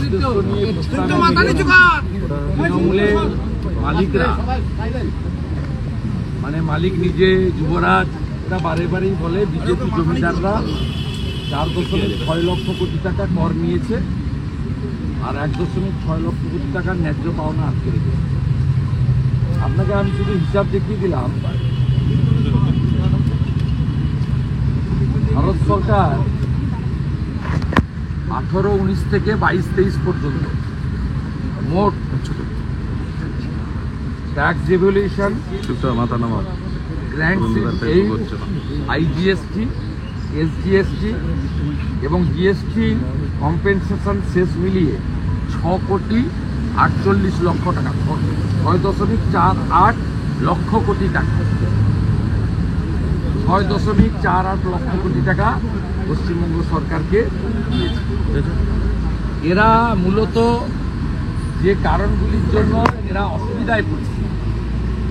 উদ্দেশ্য নিয়ে তৃণমূলের মালিকরা, মানে মালিক নিজে যুবরাজ, এটা বারে বারেই বলে বিজেপি জমিদাররা 4.6 লক্ষ কোটি টাকা কর নিয়েছে আর 1.6 লক্ষ কোটি টাকার ন্যায্য পাওনা আটকে রেখেছে। আপনাকে আমি শুধু হিসাব দেখিয়ে দিলাম। ভারত সরকার 18-19 থেকে 22-23 পর্যন্ত মোট tax revolution, grand IGST, SGST এবং জিএসটি কম্পেনসেশন শেষ মিলিয়ে 6,48 লক্ষ টাকা, 6.48 লক্ষ কোটি টাকা, 6.48 লক্ষ কোটি টাকা পশ্চিমবঙ্গ সরকারকে দিয়েছে। এরা মূলত যে কারণগুলির জন্য এরা অসুবিধায় পড়ছে,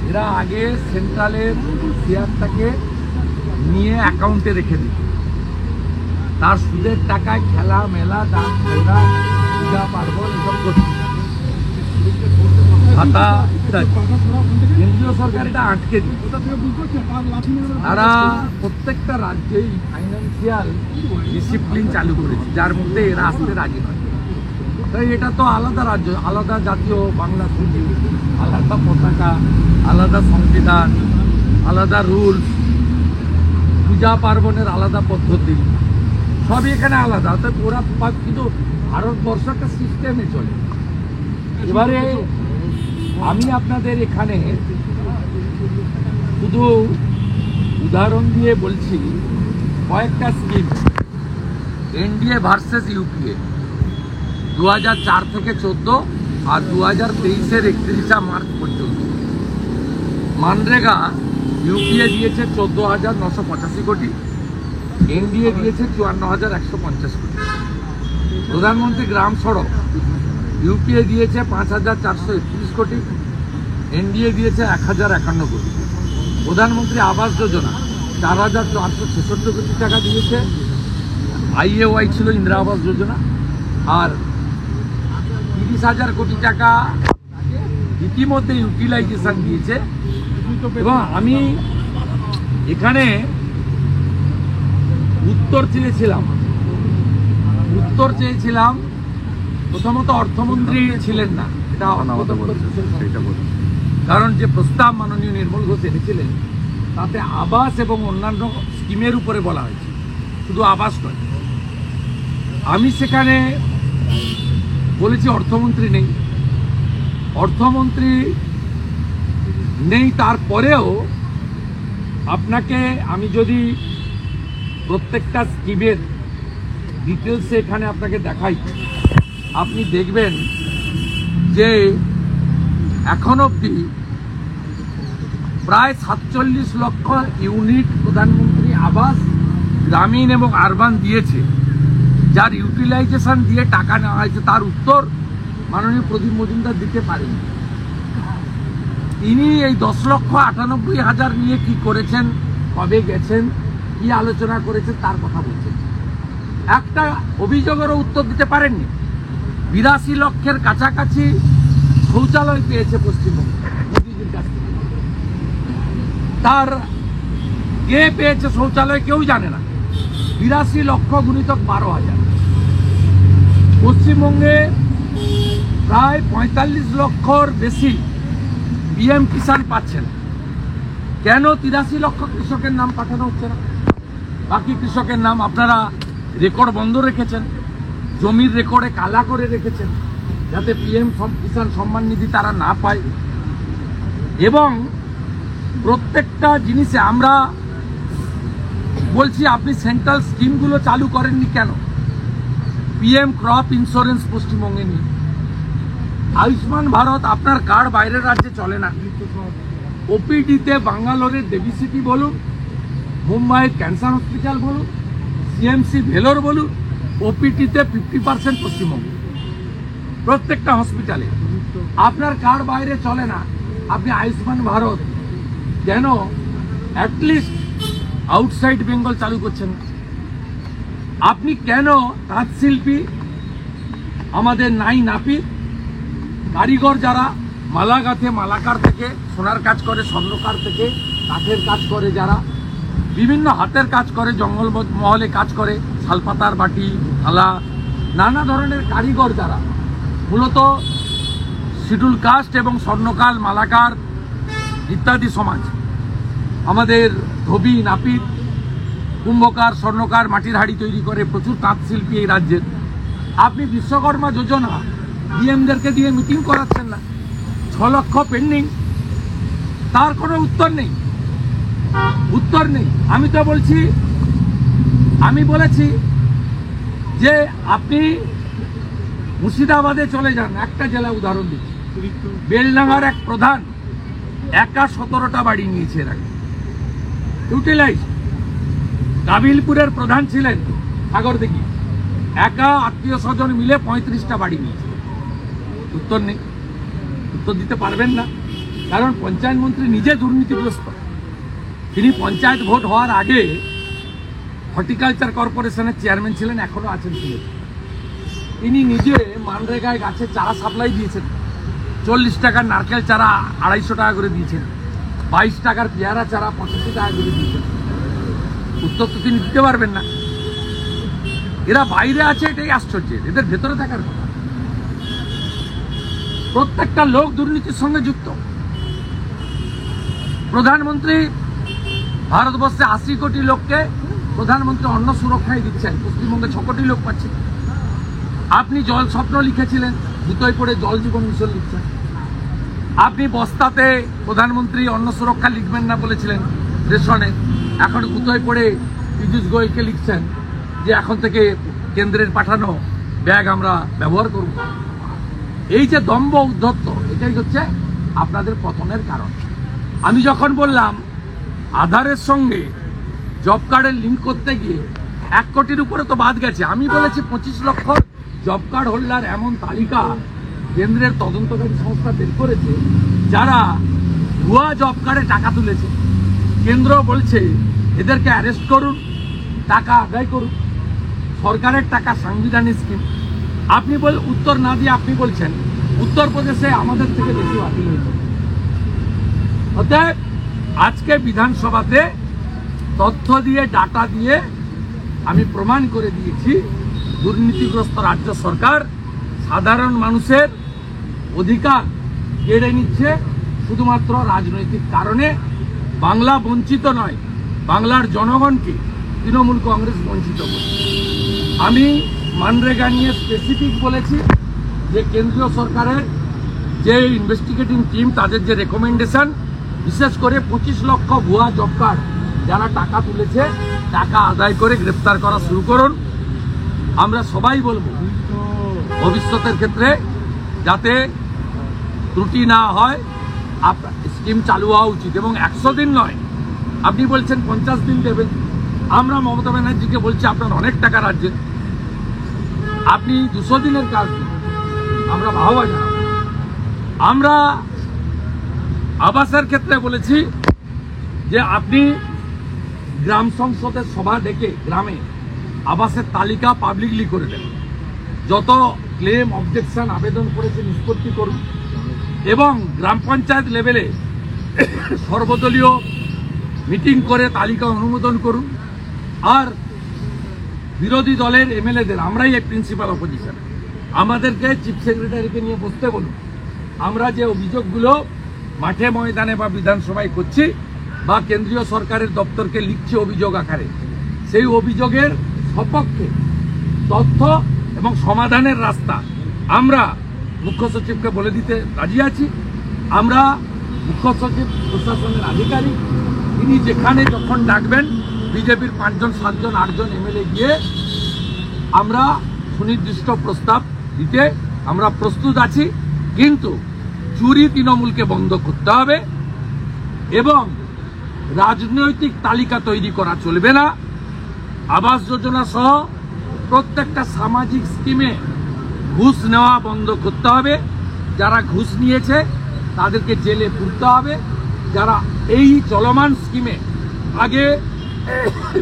এরা আগে সেন্ট্রালের শেয়ারটাকে নিয়ে অ্যাকাউন্টে রেখে দিত, তার সুদের টাকায় খেলা মেলা দান ঘোরা পূজা পার্বণ এসব করছে, ভাতা ইত্যাদি। কেন্দ্রীয় সরকার এটা আটকে দিত। তারা প্রত্যেকটা রাজ্যেই ফাইন্যান্সিয়াল ডিসিপ্লিন চালু করেছে, যার মধ্যে এরা আসতে রাজি নয়। তাই এটা তো আলাদা রাজ্য, আলাদা জাতীয় বাংলা ছবি, আলাদা পতাকা, আলাদা সংবিধান, আলাদা রুলস, পূজা পার্বণের আলাদা পদ্ধতি, সবই এখানে আলাদা। অর্থাৎ ওরা কিন্তু ভারতবর্ষ একটা সিস্টেমে চলে। এবারে আমি আপনাদের এখানে শুধু উদাহরণ দিয়ে বলছি কয়েকটা স্কিম। এনডিএ ভার্সেস ইউপিএ 2004 থেকে 14 আর 2023-এর 31 মার্চ পর্যন্ত মানরেগা ইউপিএ দিয়েছে 14,985 কোটি, এনডিএ দিয়েছে 54,150 কোটি। প্রধানমন্ত্রী গ্রাম সড়ক ইউপিএ দিয়েছে 5,431 কোটি, এনডিএ দিয়েছে 1,051 কোটি। প্রধানমন্ত্রী আবাস যোজনা 4,466 কোটি টাকা দিয়েছে, আইএওয়াই ছিল ইন্দিরা আবাস যোজনা, আর 30,000 কোটি টাকা ইতিমধ্যে ইউটিলাইজেশন দিয়েছে। এবং আমি এখানে উত্তর চেয়েছিলাম, প্রথমত অর্থমন্ত্রী ছিলেন না, এটা কারণ যে প্রস্তাব মাননীয় নির্মল ঘোষ এনেছিলেন তাতে আবাস এবং অন্যান্য স্কিমের উপরে বলা হয়েছে, শুধু আবাস নয়। আমি সেখানে বলেছি অর্থমন্ত্রী নেই, তারপরেও আপনাকে আমি যদি প্রত্যেকটা স্কিমের ডিটেলসে এখানে আপনাকে দেখাই, আপনি দেখবেন যে এখন অবধি প্রায় 47 লক্ষ ইউনিট প্রধানমন্ত্রী আবাস গ্রামীণ এবং আরবান দিয়েছে, যার ইউটিলাইজেশন দিয়ে টাকা নেওয়া হয়েছে। তার উত্তর মাননীয় প্রদীপ মজুমদার দিতে পারেনি। তিনি এই 10,98,000 নিয়ে কি করেছেন, কবে গেছেন, কি আলোচনা করেছেন তার কথা বলছেন। একটা অভিযোগেরও উত্তর দিতে পারেননি। 82 লক্ষের কাছাকাছি শৌচালয় পেয়েছে পশ্চিমবঙ্গ মোদীজির কাছ থেকে। তার কে পেয়েছে শৌচালয় কেউ জানে না। 82 লক্ষ গুণিতক 12,000। পশ্চিমবঙ্গে প্রায় 45 লক্ষর বেশি পিএম কিষাণ পাচ্ছেন। কেন 83 লক্ষ কৃষকের নাম পাঠানো হচ্ছে না? বাকি কৃষকের নাম আপনারা রেকর্ড বন্ধ রেখেছেন, জমির রেকর্ডে কালা করে রেখেছেন, যাতে পিএম কিষাণ সম্মান নিধি তারা না পায়। এবং প্রত্যেকটা জিনিসে আমরা বলছি আপনি সেন্ট্রাল স্কিমগুলো চালু করেননি কেন? পিএম ক্রপ ইন্স্যুরেন্স পশ্চিমবঙ্গে নেই, আয়ুষ্মান ভারত আপনার কার্ড বাইরের রাজ্যে চলে না। ওপিডিতে বাঙ্গালোরের দেবী সিটি বলুন, মুম্বাইয়ের ক্যান্সার হসপিটাল বলুন, সিএমসি ভেলোর বলুন, ওপিডিতে 50% পশ্চিমবঙ্গ, প্রত্যেকটা হসপিটালে। আপনার কার্ড বাইরে চলে না, আপনি আয়ুষ্মান ভারত কেন অ্যাটলিস্ট আউটসাইড বেঙ্গল চালু করছেন? আপনি কেন তাঁত শিল্পী আমাদের নাই নাপিত কারিগর যারা মালা গাঁথে, মালাকার থেকে সোনার কাজ করে, স্বর্ণকার থেকে কাঠের কাজ করে, যারা বিভিন্ন হাতের কাজ করে, জঙ্গল মহলে কাজ করে, শালপাতার বাটি থালা, নানা ধরনের কারিগর যারা মূলত শিডিউল কাস্ট এবং স্বর্ণকার, মালাকার ইত্যাদি সমাজ, আমাদের ধোবি, নাপিত, কুম্ভকার, স্বর্ণকার, মাটির হাড়ি তৈরি করে, প্রচুর তাঁত শিল্পী এই রাজ্যের। আপনি বিশ্বকর্মা যোজনা ডিএমদেরকে দিয়ে মিটিং করাচ্ছেন না, 6 লক্ষ পেন্ডিং, তার কোনো উত্তর নেই। আমি তো বলছি, আমি বলেছি যে আপনি মুর্শিদাবাদে চলে যান, একটা জেলা উদাহরণ দিচ্ছি, বেলডাঙ্গার এক প্রধান একা 17টা বাড়ি নিয়েছে এর আগে, ইউটিলাইজ। কাবিলপুরের প্রধান ছিলেন সাগরদিঘি, একা আত্মীয় স্বজন মিলে 35টা বাড়ি নিয়েছে। উত্তর নেই, উত্তর দিতে পারবেন না, কারণ পঞ্চায়েত মন্ত্রী নিজে দুর্নীতিগ্রস্ত। তিনি পঞ্চায়েত ভোট হওয়ার আগে হর্টিকালচার কর্পোরেশনের চেয়ারম্যান ছিলেন, এখনো আছেন ছিলেন। তিনি নিজে মানরেগায় গাছের চারা সাপ্লাই দিয়েছেন, 40 টাকার নারকেল চারা 250 টাকা করে দিয়েছেন, 22 টাকার পেয়ারা চারা 85 টাকা করে দিয়েছেন। উত্তর তো তিনি দিতে পারবেন না। এরা বাইরে আছে, এটাই আশ্চর্য, এদের ভেতরে থাকার কথা। প্রত্যেকটা লোক দুর্নীতির সঙ্গে যুক্ত। প্রধানমন্ত্রী ভারতবর্ষে 80 কোটি লোককে প্রধানমন্ত্রী অন্ন সুরক্ষায় দিচ্ছেন, পশ্চিমবঙ্গে 6 কোটি লোক পাচ্ছে। আপনি জল স্বপ্ন লিখেছিলেন, দুটোই পড়ে জল জীবন মিশন লিখছেন। আপনি বস্তাতে প্রধানমন্ত্রী অন্ন সুরক্ষা লিখবেন না বলেছিলেন রেশনে, এখন দুটোই পড়ে পীযূষ গোয়েলকে লিখছেন যে এখন থেকে কেন্দ্রের পাঠানো ব্যাগ আমরা ব্যবহার করব। এই যে দম্ভ উদ্ধত্ত, এটাই হচ্ছে আপনাদের পতনের কারণ। আমি যখন বললাম আধারের সঙ্গে জব কার্ডের লিঙ্ক করতে গিয়ে 1 কোটির উপরে তো বাদ গেছে, আমি বলেছি 25 লক্ষ জব কার্ড হোল্ডার এমন তালিকা কেন্দ্রের তদন্তকারী সংস্থা বের করেছে যারা ভুয়া জব কার্ডে টাকা তুলেছে। কেন্দ্র বলছে এদেরকে অ্যারেস্ট করুন, টাকা আদায় করুন, সরকারের টাকা, সাংবিধানিক স্কিম। আপনি উত্তর না দিয়ে আপনি বলছেন উত্তরপ্রদেশে আমাদের থেকে বেশি বাতিল হয়েছে। অতএব আজকে বিধানসভাতে তথ্য দিয়ে, ডাটা দিয়ে আমি প্রমাণ করে দিয়েছি দুর্নীতিগ্রস্ত রাজ্য সরকার সাধারণ মানুষের অধিকার কেড়ে নিচ্ছে শুধুমাত্র রাজনৈতিক কারণে। বাংলা বঞ্চিত নয়, বাংলার জনগণকে তৃণমূল কংগ্রেস বঞ্চিত করছে। আমি মানরেগা নিয়ে স্পেসিফিক বলেছি যে কেন্দ্রীয় সরকারের যে ইনভেস্টিগেটিং টিম, তাদের যে রেকমেন্ডেশন, বিশেষ করে 25 লক্ষ ভুয়া জব কার্ড যারা টাকা তুলেছে, টাকা আদায় করে গ্রেপ্তার করা শুরু করুন। আমরা সবাই বলবো ভবিষ্যতের ক্ষেত্রে যাতে ত্রুটি না হয়, স্কিম চালু হওয়া উচিত। এবং 100 দিন নয়, আপনি বলছেন 50 দিন দেবেন। আমরা মমতা ব্যানার্জিকে বলছি আপনার অনেক টাকা রাজ্যে, আপনি 200 দিনের কাজ দিন, আমরা বাহবা জানাবো। আমরা আবাসের ক্ষেত্রে বলেছি যে আপনি গ্রাম সংসদের সভা ডেকে গ্রামে আবাসের তালিকা পাবলিকলি করে দেন, যত ক্লেম, অবজেকশন, আবেদন করেছে নিষ্পত্তি করুন, এবং গ্রাম পঞ্চায়েত লেভেলে সর্বদলীয় মিটিং করে তালিকা অনুমোদন করুন। আর বিরোধী দলের এমএলএদের, আমরাই এই প্রিন্সিপাল অপোজিশন, আমাদেরকে চিফ সেক্রেটারিকে নিয়ে বসতে বলুন। আমরা যে অভিযোগগুলো মাঠে ময়দানে বা বিধানসভায় করছি বা কেন্দ্রীয় সরকারের দপ্তরকে লিখছি অভিযোগ আকারে, সেই অভিযোগের সপক্ষে তথ্য এবং সমাধানের রাস্তা আমরা মুখ্য সচিবকে বলে দিতে রাজি আছি। আমরা মুখ্য সচিব প্রশাসনের আধিকারিক, তিনি যেখানে যখন ডাকবেন বিজেপির 5 জন 7 জন 8 জন এমএলএ গিয়ে আমরা সুনির্দিষ্ট প্রস্তাব দিতে আমরা প্রস্তুত আছি। কিন্তু চুরি তৃণমূলকে বন্ধ করতে হবে এবং রাজনৈতিক তালিকা তৈরি করা চলবে না। আবাস যোজনা সহ প্রত্যেকটা সামাজিক স্কিমে ঘুষ নেওয়া বন্ধ করতে হবে। যারা ঘুষ নিয়েছে তাদেরকে জেলে পুরতে হবে। যারা এই চলমান স্কিমে আগে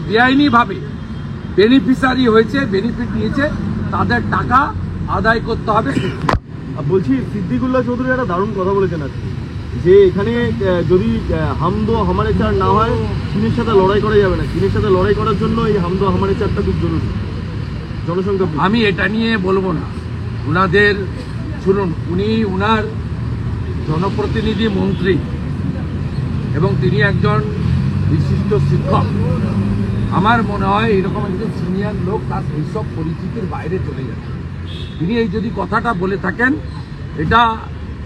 বেআইনিভাবে বেনিফিশিয়ারি হয়েছে, বেনিফিট নিয়েছে, তাদের টাকা আদায় করতে হবে। বলছি সিদ্দিকুল্লাহ চৌধুরী একটা দারুণ কথা বলেছেন আজকে, যে এখানে যদি হামদো হামারে চার না হয় চীনের সাথে লড়াই করা যাবে না, চীনের সাথে লড়াই করার জন্য এই হামদো হামারে চারটা খুব জরুরি। জনসংখ্যা আমি এটা নিয়ে বলবো না, উনাদের শুনুন, উনি উনার জনপ্রতিনিধি মন্ত্রী এবং তিনি একজন বিশিষ্ট শিক্ষক। আমার মনে হয় এরকম একজন সিনিয়র লোক তার এইসব পরিচিতির বাইরে চলে যাচ্ছে। তিনি এই যদি কথাটা বলে থাকেন, এটা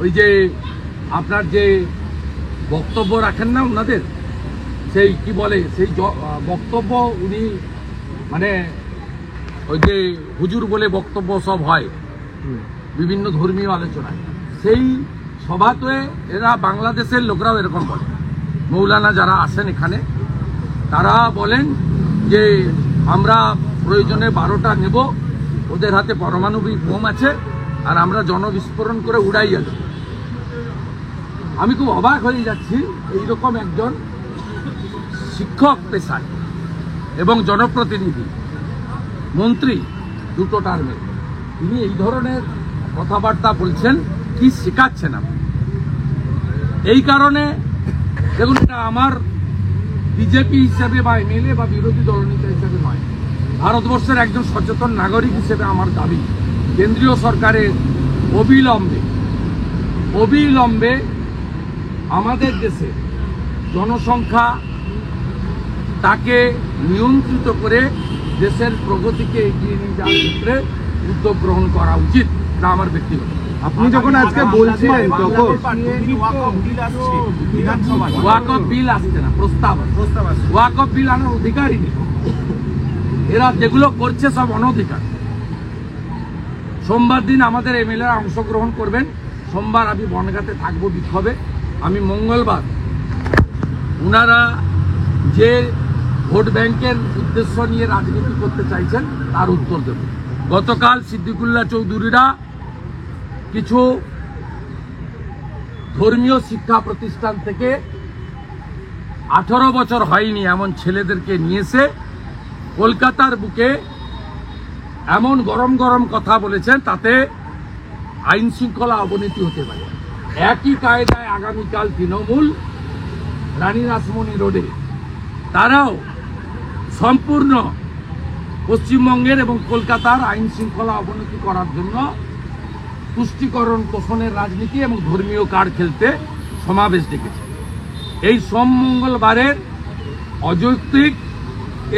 ওই যে আপনার যে বক্তব্য রাখেন না ওনাদের, সেই কি বলে সেই বক্তব্য উনি মানে ওই যে হুজুর বলে বক্তব্য সব হয় বিভিন্ন ধর্মীয় আলোচনায়, সেই সভাতে এরা বাংলাদেশের লোকরাও এরকম বলে। মৌলানা যারা আসেন এখানে তারা বলেন যে আমরা প্রয়োজনে 12টা নেব, ওদের হাতে পারমাণবিক বোম আছে, আর আমরা জনবিস্ফোরণ করে উড়াই যাব। আমি খুব অবাক হয়ে যাচ্ছি, এইরকম একজন শিক্ষক পেশায় এবং জনপ্রতিনিধি মন্ত্রী দুটো টার্মে তিনি এই ধরনের কথাবার্তা বলছেন। কি শেখাচ্ছেন আপনি? এই কারণে দেখুন, এটা আমার বিজেপি হিসেবে বা এমএলএ বা বিরোধী দলনেতা হিসেবে নয়, ভারতবর্ষের একজন সচেতন নাগরিক হিসেবে আমার দাবি, কেন্দ্রীয় সরকারের অবিলম্বে আমাদের দেশে জনসংখ্যা তাকে নিয়ন্ত্রিত করে দেশের প্রগতিকে এগিয়ে নিয়ে যাওয়ার ক্ষেত্রে উদ্যোগ গ্রহণ করা উচিত। এটা আমার ব্যক্তিগত। আপনি যখন আজকে বলছিলেন তখন ওয়াকফ বিল আসছে না, প্রস্তাব ওয়াকফ বিল আনার অধিকারই নেই। এরা যেগুলো করছে সব অনধিকার। সোমবার দিন আমাদের এমএলএরা অংশগ্রহণ করবেন। সোমবার আমি বনগাঁতে থাকবো বিক্ষোভে। আমি মঙ্গলবার ওনারা যে ভোট ব্যাংকের উদ্দেশ্য নিয়ে রাজনীতি করতে চাইছেন তার উত্তর দেব। গতকাল সিদ্দিকুল্লাহ চৌধুরীরা কিছু ধর্মীয় শিক্ষা প্রতিষ্ঠান থেকে 18 বছর হয়নি এমন ছেলেদেরকে নিয়েছে কলকাতার বুকে এমন গরম গরম কথা বলেছেন, তাতে আইন শৃঙ্খলা অবনতি হতে পারে। একই কায়দায় আগামীকাল তৃণমূল রানী রাসমণি রোডে তারাও সম্পূর্ণ পশ্চিমবঙ্গের এবং কলকাতার আইন শৃঙ্খলা অবনতি করার জন্য তুষ্টিকরণ পোষণের রাজনীতি এবং ধর্মীয় কার্ড খেলতে সমাবেশ ডেকেছে। এই সোম মঙ্গলবারের অযৌক্তিক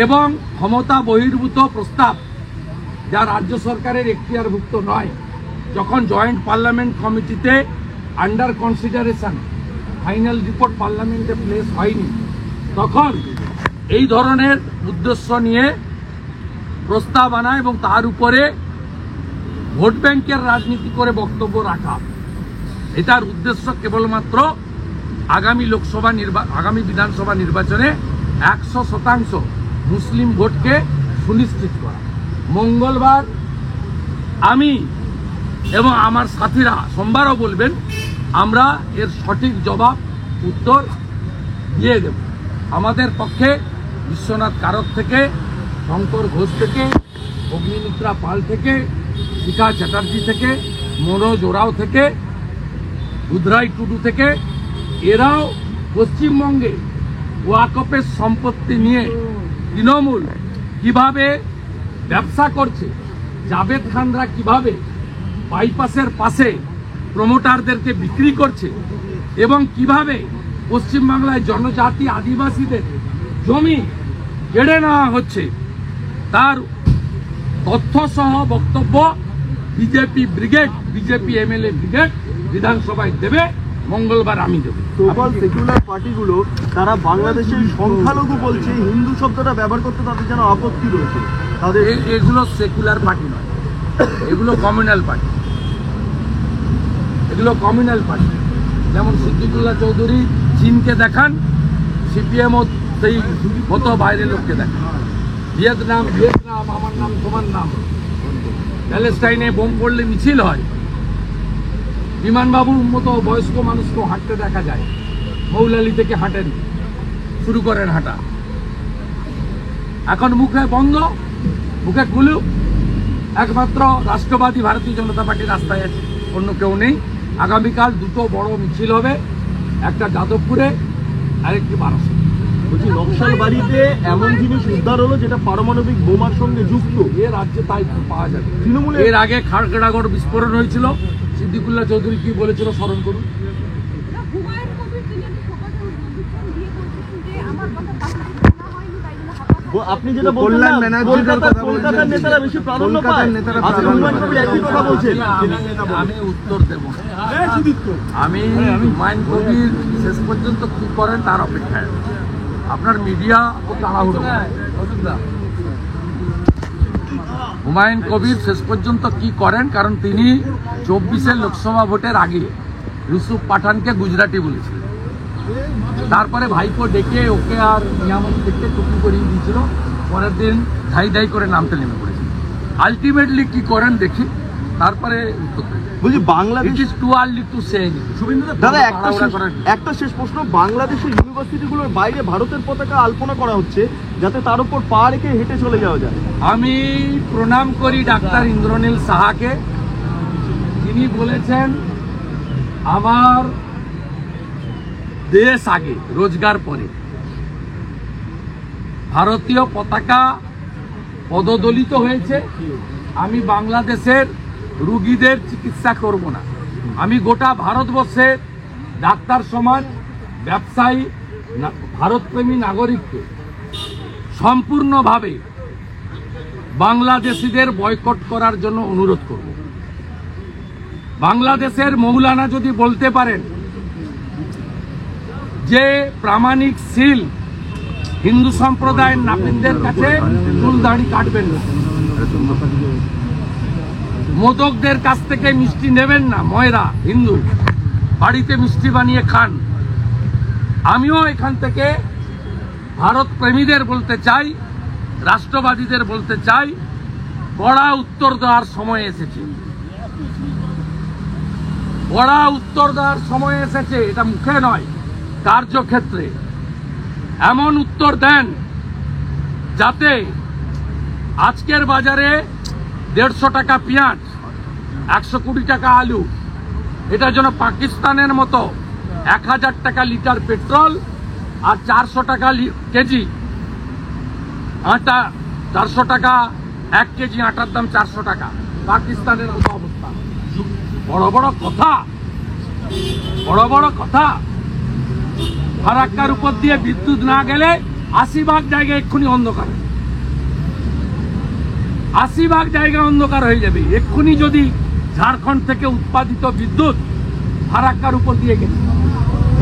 এবং ক্ষমতা বহির্ভূত প্রস্তাব, যা রাজ্য সরকারের এখতিয়ারভুক্ত নয়, যখন জয়েন্ট পার্লামেন্ট কমিটিতে আন্ডার কনসিডারেশন ফাইনাল রিপোর্ট পার্লামেন্টে প্লেস হয়নি, তখন এই ধরনের উদ্দেশ্য নিয়ে প্রস্তাব আনা এবং তার উপরে ভোট ব্যাংকের রাজনীতি করে বক্তব্য রাখা, এটার উদ্দেশ্য কেবলমাত্র আগামী বিধানসভা নির্বাচনে 100% মুসলিম ভোটকে সুনিশ্চিত করা। মঙ্গলবার আমি এবং আমার সাথীরা সোমবারও বলবেন, আমরা এর সঠিক জবাব উত্তর দিয়ে দেব। আমাদের পক্ষে বিশ্বনাথ কারক থেকে, শঙ্কর ঘোষ থেকে, অগ্নিমিত্রা পাল থেকে, শিখা চ্যাটার্জি থেকে, মনোজ ওরাও থেকে, বুধরাই টুডু থেকে, এরাও পশ্চিমবঙ্গে ওয়াকফের সম্পত্তি নিয়ে তৃণমূল কিভাবে ব্যবসা করছে, জাভেদ খানরা কিভাবে বাইপাসের পাশে প্রমোটারদেরকে বিক্রি করছে এবং কিভাবে পশ্চিমবাংলায় জনজাতি আদিবাসীদের জমি কেড়ে নেওয়া হচ্ছে, তার তথ্য সহ বক্তব্য বিজেপি এমএলএ ব্রিগেড বিধানসভায় দেবে। মঙ্গলবার আমি দেব। সোশ্যাল সেকুলার পার্টিগুলো তারা বাংলাদেশের সংখ্যালঘু বলছে, হিন্দু শব্দটা ব্যবহার করতে তাদের যেন আপত্তি রয়েছে। তাদের এগুলো সেকুলার পার্টি নয়, এগুলো কমিউনাল পার্টি। যেমন সিদ্দিকুল্লাহ চৌধুরী চীনকে দেখান, সিপিএমও সেই মতো বাইরের লোককে দেখান। ভিয়েতনাম আমার নাম তোমার নাম। প্যালেস্টাইনে বোম পড়লে মিছিল হয়, বিমানবাবুর মতো বয়স্ক মানুষকেও হাঁটতে দেখা যায়। মৌলালি থেকে হাঁটেন, শুরু করেন হাঁটা। এখন মুখে বন্ধ, মুখে খুলুক, একমাত্র রাষ্ট্রবাদী ভারতীয় জনতা পার্টি রাস্তায় আছে, অন্য কেউ নেই। আগামীকাল দুটো বড় মিছিল হবে, একটা যাদবপুরে আর একটি বারাসত। বলছি নকশাল বাড়িতে এমন জিনিস উদ্ধার হলো যেটা পারমাণবিক বোমার সঙ্গে যুক্ত, এ রাজ্যে তাই পাওয়া যাবে। তৃণমূলে এর আগে খাড়গড়াগড় বিস্ফোরণ হয়েছিল, সিদ্দিকুল্লাহ চৌধুরী কি বলেছিল স্মরণ করুন। হুমায়ুন কবির তিনি বিজ্ঞান দিয়ে বলছেন যে আমার কথা বাস্তবে শোনা হয়নি, তাই জন্য হতাশ। আপনি যেটা বললেন না, কলকাতার নেতারা বেশি প্রাধান্য পায়, আজকে হুমায়ুন কবির একই কথা বলছেন। আমি উত্তর দেব না। আমি হুমায়ুন কবির শেষ পর্যন্ত কি করেন তার অপেক্ষায়। আপনার মিডিয়া ও তাড়াহুড়ো করে। হুমায়ুন কবির শেষ পর্যন্ত কি করেন, কারণ তিনি 24-এর লোকসভা ভোটের আগে ইউসুফ পাঠানকে গুজরাটি বলেছিলেন। তারপরে ভাইপো ডেকে ওকে আর নিয়ামত ডেকে টুপি করিয়ে দিয়েছিল, পরের দিন ধাই করে নামতে নেমে পড়েছিল। আলটিমেটলি কি করেন দেখি, তারপরে উত্তর দেব। বলছি Bangladesh it is too early to say. দাদা একটা শেষ প্রশ্ন, বাংলাদেশের ইউনিভার্সিটিগুলোর বাইরে ভারতের পতাকা আলপনা করা হচ্ছে যাতে তার উপর পা রেখে হেঁটে চলে যাওয়া যায়। আমি প্রণাম করি ডাক্তার ইন্দ্রনীল সাহাকে। তিনি বলেছেন আমার দেশ আগে, রোজগার পরে। ভারতীয় পতাকা পদদলিত হয়েছে। আমি বাংলাদেশের রুগীদের চিকিৎসা করব না। আমি গোটা ভারতবর্ষের ডাক্তার সমাজ, ব্যবসায়ী, ভারতপ্রেমী নাগরিককে সম্পূর্ণভাবে বাংলাদেশিদের বয়কট করার জন্য অনুরোধ করব। বাংলাদেশের মৌলানা যদি বলতে পারেন যে প্রামাণিক সিল হিন্দু সম্প্রদায়ের নাপিতদের কাছে চুল দাড়ি কাটবেন না, মোদকদের কাছ থেকে মিষ্টি নেবেন না, ময়রা হিন্দু বাড়িতে মিষ্টি বানিয়ে খান। আমিও এখান থেকে ভারত প্রেমীদের বলতে চাই, রাষ্ট্রবাদীদের বলতে চাই, কড়া উত্তর দেওয়ার সময় এসেছে। কড়া উত্তর দেওয়ার সময় এসেছে, এটা মুখে নয়, কার্যক্ষেত্রে এমন উত্তর দেন যাতে আজকের বাজারে 150 টাকা পেঁয়াজ, 100 কোটি টাকা আলু, এটা যেন পাকিস্তানের মতো 1000 টাকা লিটার পেট্রোল আর 400 টাকা কেজি আটা, 400 টাকা 1 কেজি আটার দাম 400 টাকা, পাকিস্তানের মতো অবস্থা। বড় বড় কথা, বড় বড় কথা। ফারাক্কার উপর দিয়ে বিদ্যুৎ না গেলে 80% জায়গা এক্ষুনি অন্ধকার, 80% জায়গা অন্ধকার হয়ে যাবে এক্ষুনি যদি ঝাড়খণ্ড থেকে উৎপাদিত বিদ্যুৎ ফারাক্কার উপর দিয়ে গেছে,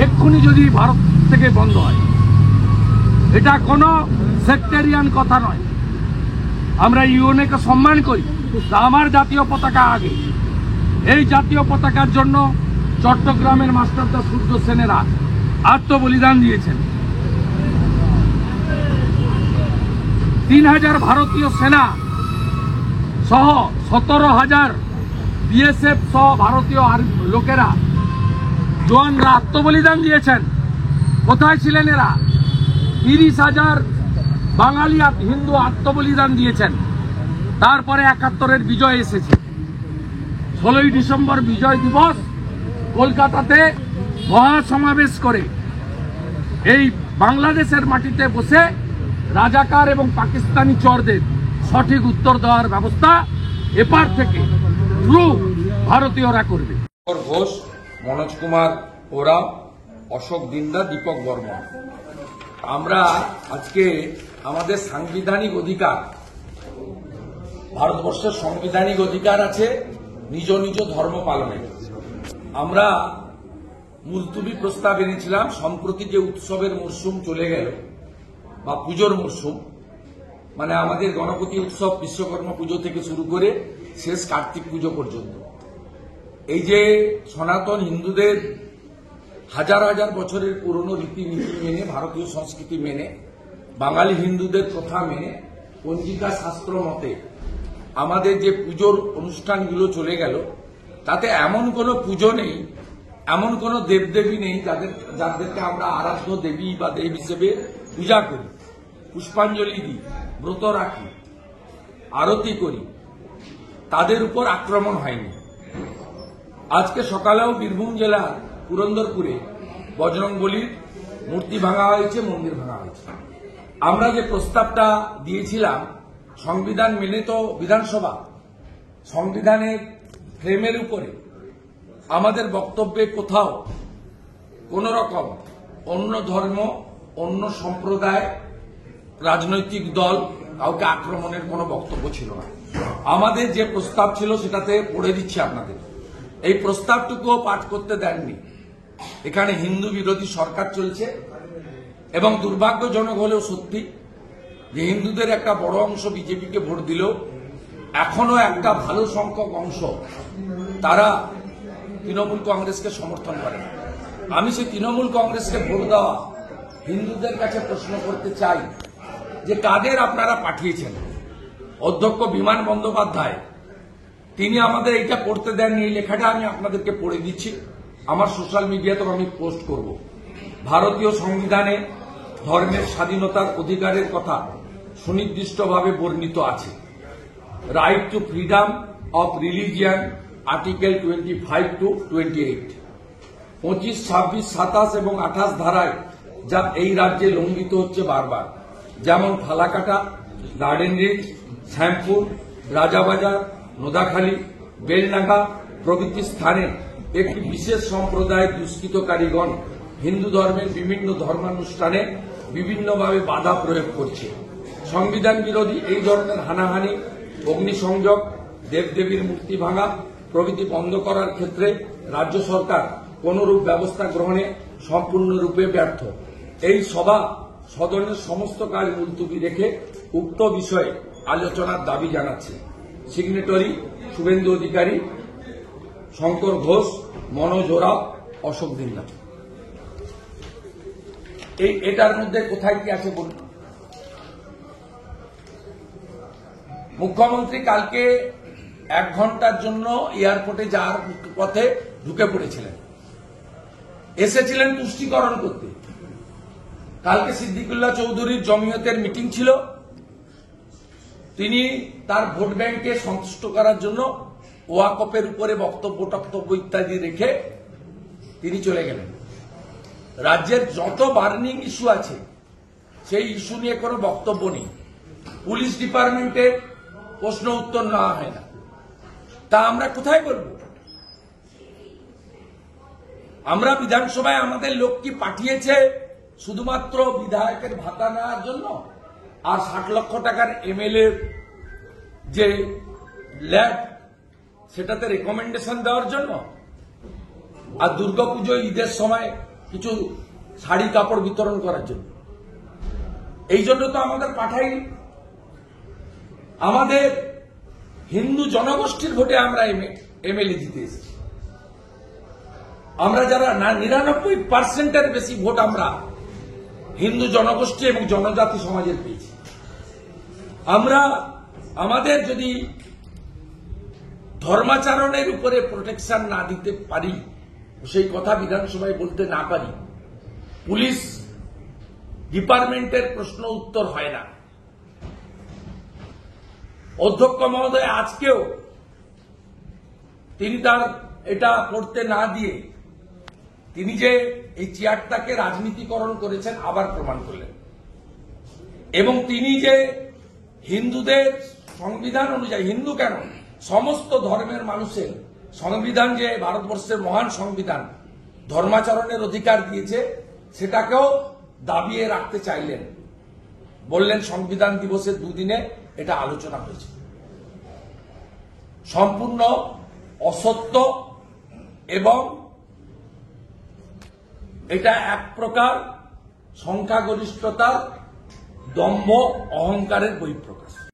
এক্ষুনি যদি ভারত থেকে বন্ধ হয়। এটা কোনো সেক্টেরিয়ান কথা নয়। আমরা ইউএনএকে সম্মান করি, তা আমার জাতীয় পতাকা আগে। এই জাতীয় পতাকার জন্য চট্টগ্রামের মাস্টারদা সূর্য সেনেরা আত্মবলিদান দিয়েছেন। 3000 ভারতীয় সেনা সহ 17,000 বিএসএফ সহ ভারতীয় লোকেরা, জওয়ানরা আত্মবলিদান দিয়েছেন। কোথায় ছিলেন এরা? 30,000 বাঙালি হিন্দু আত্মবলিদান দিয়েছেন। তারপরে 71-এর বিজয় এসেছে। 16ই ডিসেম্বর বিজয় দিবস কলকাতাতে মহাসমাবেশ করে এই বাংলাদেশের মাটিতে বসে রাজাকার এবং পাকিস্তানি চরদের সঠিক উত্তর দেওয়ার ব্যবস্থা এপার থেকে ট্রু ভারতীয়রা করবে। ঘোষ, মনোজ কুমার ওরা, অশোক দিন্দা, দীপক বর্মা, আমরা আজকে আমাদের সাংবিধানিক অধিকার, ভারতবর্ষের সাংবিধানিক অধিকার আছে নিজ নিজ ধর্ম পালনের। আমরা মুলতুবি প্রস্তাব এনেছিলাম। সম্প্রতি যে উৎসবের মরশুম চলে গেল বা পুজোর মরশুম, মানে আমাদের গণপতি উৎসব, বিশ্বকর্মা পুজো থেকে শুরু করে শেষ কার্তিক পুজো পর্যন্ত, এই যে সনাতন হিন্দুদের হাজার হাজার বছরের পুরনো রীতিনীতি মেনে, ভারতীয় সংস্কৃতি মেনে, বাঙালি হিন্দুদের প্রথা মেনে, পঞ্জিকা শাস্ত্র মতে আমাদের যে পুজোর অনুষ্ঠানগুলো চলে গেল, তাতে এমন কোনো পুজো নেই, এমন কোনো দেবদেবী নেই যাদেরকে আমরা আরাধ্য দেবী বা দেব হিসেবে পূজা করি, পুষ্পাঞ্জলি দিই, ব্রত রাখি, আরতি করি। তাদের উপর আক্রমণ হয়নি। আজকে সকালেও বীরভূম জেলার পুরন্দরপুরে বজরংবলীর মূর্তি ভাঙা হয়েছে, মন্দির ভাঙা হয়েছে। আমরা যে প্রস্তাবটা দিয়েছিলাম সংবিধান মেনে, তো বিধানসভা সংবিধানের ফ্রেমের উপরে আমাদের বক্তব্যে কোথাও কোন রকম অন্য ধর্ম, অন্য সম্প্রদায়, রাজনৈতিক দল কাউকে আক্রমণের কোনো বক্তব্য ছিল না। আমাদের যে প্রস্তাব ছিল সেটাতে পড়ে দিচ্ছি আপনাদের। এই প্রস্তাবটুকুও পাঠ করতে দেননি। এখানে হিন্দু বিরোধী সরকার চলছে এবং দুর্ভাগ্যজনক হলেও সত্যি যে হিন্দুদের একটা বড় অংশ বিজেপিকে ভোট দিলেও এখনো একটা ভালো সংখ্যক অংশ তারা তৃণমূল কংগ্রেসকে সমর্থন করে। আমি সেই তৃণমূল কংগ্রেসকে ভোট দেওয়া হিন্দুদের কাছে প্রশ্ন করতে চাই যে কাদের আপনারা পাঠিয়েছেন। অধ্যক্ষ বিমান বন্দ্যোপাধ্যায় তিনি আমাদের এইটা পড়তে দেননি। এই লেখাটা আমি আপনাদেরকে পড়ে দিচ্ছি, আমার সোশ্যাল মিডিয়াতেও আমি পোস্ট করব। ভারতীয় সংবিধানে ধর্মের স্বাধীনতার অধিকারের কথা সুনির্দিষ্টভাবে বর্ণিত আছে। Right two freedom of religion article 25 to 28, 25, 26, 27 এবং 28 ধারায় যা এই রাজ্যে লঙ্ঘিত হচ্ছে বারবার, যেমন ফালাকাটা, গার্ডেন রিচ, শ্যামপুর, রাজাবাজার, নোদাখালী, বেলনাগা প্রভৃতি স্থানে একটি বিশেষ সম্প্রদায়ের দুষ্কৃতকারীগণ হিন্দু ধর্মের বিভিন্ন ধর্মানুষ্ঠানে বিভিন্নভাবে বাধা প্রয়োগ করছে। সংবিধান বিরোধী এই ধরনের হানাহানি, অগ্নিসংযোগ, দেবদেবীর মূর্তি ভাঙা প্রভৃতি বন্ধ করার ক্ষেত্রে রাজ্য সরকার কোনরূপ ব্যবস্থা গ্রহণে সম্পূর্ণরূপে ব্যর্থ। এই সভা সদনের সমস্ত কাজ মুলতুবি রেখে উক্ত বিষয়ে আলোচনার দাবি জানাচ্ছে। সিগনেটরি শুভেন্দু অধিকারী, শঙ্কর ঘোষ, মনোজ ওরাও, অশোক দিন্দা। এটার মধ্যে কোথায় কি আছে বলুন? মুখ্যমন্ত্রী কালকে 1 ঘন্টার জন্য এয়ারপোর্টে যাওয়ার পথে ঢুকে পড়েছিলেন, এসেছিলেন তুষ্টিকরণ করতে। কালকে সিদ্দিকুল্লাহ চৌধুরীর জমিয়তের মিটিং ছিল, তিনি তার ভোট ব্যাংকে সন্তুষ্ট করার জন্য ওয়াকফের উপরে বক্তব্য ইত্যাদি রেখে তিনি চলে গেলেন। রাজ্যের যত বার্নিং ইস্যু আছে সেই ইস্যু নিয়ে কোনো বক্তব্য নেই। পুলিশ ডিপার্টমেন্টের প্রশ্ন উত্তর নেওয়া হয় না, তা আমরা কোথায় বলব? আমরা বিধানসভায় আমাদের লোক কি পাঠিয়েছে শুধুমাত্র বিধায়কের ভাতা নেওয়ার জন্য আর 60 লক্ষ টাকার এমএলএ যে ল্যাব সেটাতে রেকমেন্ডেশন দেওয়ার জন্য, আর দুর্গাপুজো ঈদের সময় কিছু শাড়ি কাপড় বিতরণ করার জন্য? এই জন্য তো আমাদের পাঠাইনি। আমাদের হিন্দু জনগোষ্ঠীর ভোটে আমরা এমএলএ জিতে এসেছি। আমরা যারা 99% বেশি ভোট আমরা হিন্দু জনগোষ্ঠী এবং জনজাতি সমাজের পেয়েছি। আমরা আমাদের যদি ধর্মাচরণের উপরে প্রোটেকশন না দিতে পারি, সেই কথা বিধানসভায় বলতে না পারি, পুলিশ ডিপার্টমেন্টের প্রশ্ন উত্তর হয় না। অধ্যক্ষ মহোদয় আজকেও তিনি তার এটা করতে না দিয়ে তিনি যে এই চেয়ারটাকে রাজনীতিকরণ করেছেন আবার প্রমাণ করলেন। এবং তিনি যে হিন্দুদের সংবিধান অনুযায়ী, হিন্দু কেন সমস্ত ধর্মের মানুষের সংবিধান, যে ভারতবর্ষের মহান সংবিধান ধর্মাচরণের অধিকার দিয়েছে, সেটাকেও দাবিয়ে রাখতে চাইলেন। বললেন সংবিধান দিবসের দুদিনে এটা আলোচনা হয়েছে। সম্পূর্ণ অসত্য এবং এটা এক প্রকার সংখ্যাগরিষ্ঠতার দম্ভ অহংকারের বহিঃপ্রকাশ।